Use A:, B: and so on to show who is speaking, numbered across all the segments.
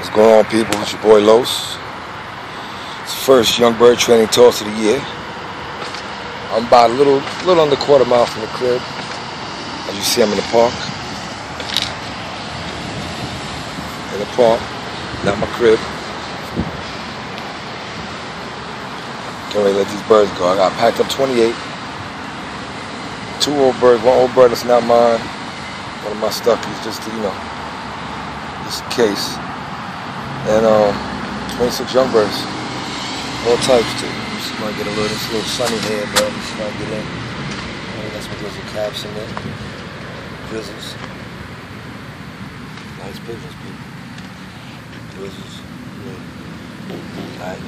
A: What's going on, people? It's your boy Los. It's the first young bird training toss of the year. I'm about a little under quarter mile from the crib. As you see, I'm in the park. Not my crib. Can't really let these birds go. I got packed up 28. 2 old birds, 1 old bird that's not mine. One of my stuckies, just to, just in case. And 26 young birds, all types too. Just might get it's a little sunny here, but I'm just gonna get in. That's what those little caps in there. Drizzles. Nice pictures, people. Drizzles. Yeah.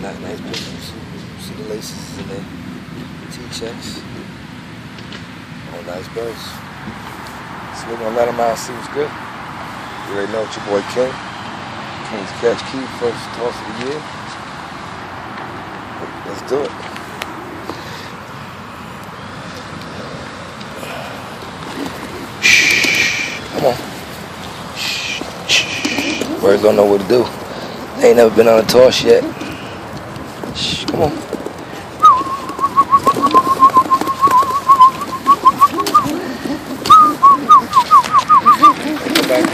A: Nice pictures. See the laces in there. T-checks. Oh, nice birds. So we're gonna let them out. See what's good. You already know it's your boy King. King's Catch Key, first toss of the year. Let's do it. Come on. Birds don't know what to do. They ain't never been on a toss yet. Come on. Come back.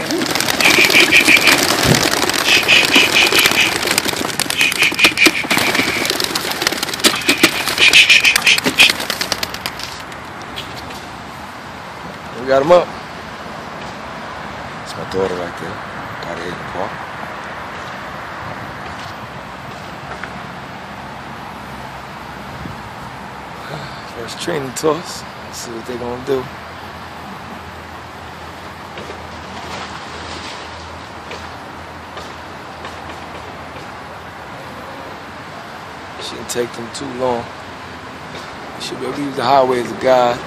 A: We got him up. That's my daughter right there. Got her in the park. First training toss. Let's see what they're gonna do. Shouldn't take them too long. Should be able to use the highway as a guide.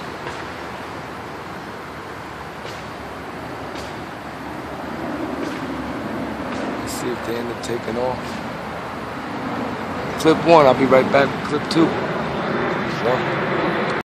A: See if they end up taking off. Clip 1, I'll be right back with clip 2. So.